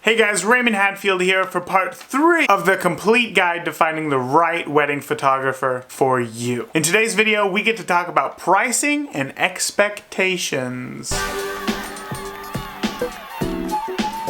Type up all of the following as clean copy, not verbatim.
Hey guys, Raymond Hatfield here for part 3 of the complete guide to finding the right wedding photographer for you. In today's video, we get to talk about pricing and expectations.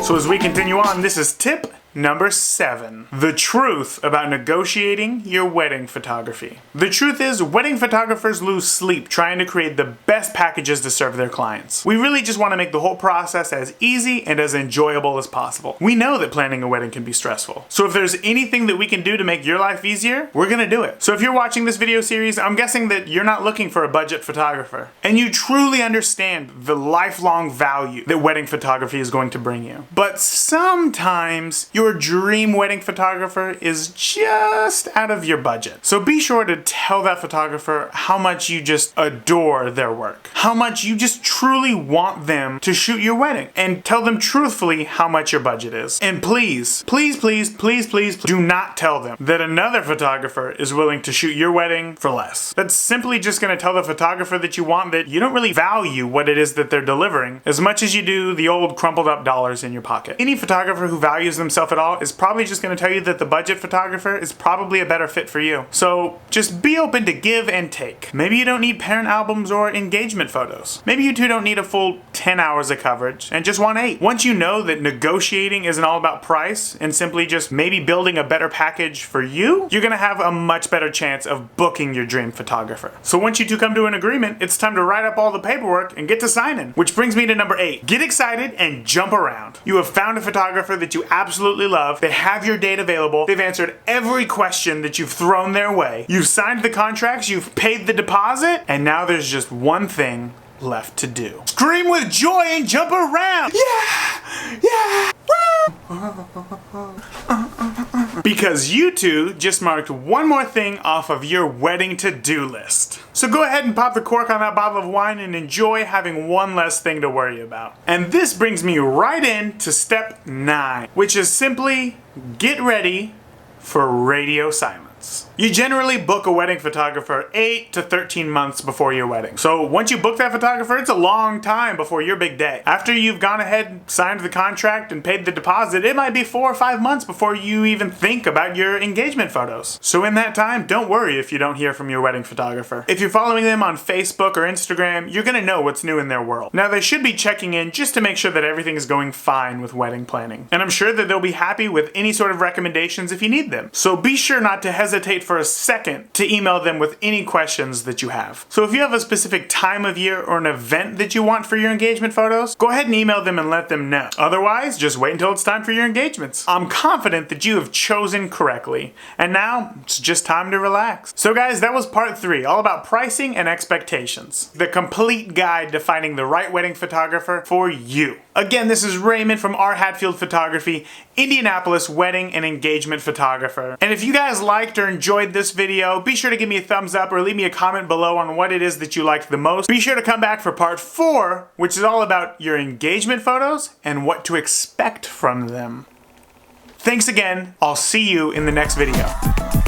So as we continue on, this is tip number 7. The truth about negotiating your wedding photography. The truth is, wedding photographers lose sleep trying to create the best packages to serve their clients. We really just want to make the whole process as easy and as enjoyable as possible. We know that planning a wedding can be stressful. So if there's anything that we can do to make your life easier, we're gonna do it. So if you're watching this video series, I'm guessing that you're not looking for a budget photographer. And you truly understand the lifelong value that wedding photography is going to bring you. But sometimes your dream wedding photographer is just out of your budget. So be sure to tell that photographer how much you just adore their work, how much you just truly want them to shoot your wedding, and tell them truthfully how much your budget is. And please, please, please, please, please, do not tell them that another photographer is willing to shoot your wedding for less. That's simply just going to tell the photographer that you want that you don't really value what it is that they're delivering as much as you do the old crumpled up dollars in your pocket. Any photographer who values themselves at all is probably just going to tell you that the budget photographer is probably a better fit for you. So just be open to give and take. Maybe you don't need parent albums or engagement photos. Maybe you two don't need a full 10 hours of coverage and just want 8. Once you know that negotiating isn't all about price and simply just maybe building a better package for you, you're going to have a much better chance of booking your dream photographer. So once you two come to an agreement, it's time to write up all the paperwork and get to signing. Which brings me to number 8. Get excited and jump around. You have found a photographer that you absolutely love. They have your date available. They've answered every question that you've thrown their way. You've signed the contracts, you've paid the deposit, and now there's just one thing left to do. Scream with joy and jump around! Yeah! Yeah! Because you two just marked one more thing off of your wedding to-do list. So go ahead and pop the cork on that bottle of wine and enjoy having one less thing to worry about. And this brings me right in to step 9, which is simply get ready for radio silence. You generally book a wedding photographer 8 to 13 months before your wedding. So once you book that photographer, it's a long time before your big day. After you've gone ahead, signed the contract, and paid the deposit, it might be 4 or 5 months before you even think about your engagement photos. So in that time, don't worry if you don't hear from your wedding photographer. If you're following them on Facebook or Instagram, you're gonna know what's new in their world. Now they should be checking in just to make sure that everything is going fine with wedding planning. And I'm sure that they'll be happy with any sort of recommendations if you need them. So be sure not to hesitate for a second to email them with any questions that you have. So if you have a specific time of year or an event that you want for your engagement photos, go ahead and email them and let them know. Otherwise, just wait until it's time for your engagements. I'm confident that you have chosen correctly, and now it's just time to relax. So guys, that was part 3, all about pricing and expectations. The complete guide to finding the right wedding photographer for you. Again, this is Raymond from our Hatfield Photography, Indianapolis wedding and engagement photographer. And if you guys liked or enjoyed this video, be sure to give me a thumbs up or leave me a comment below on what it is that you liked the most. Be sure to come back for part 4, which is all about your engagement photos and what to expect from them. Thanks again. I'll see you in the next video.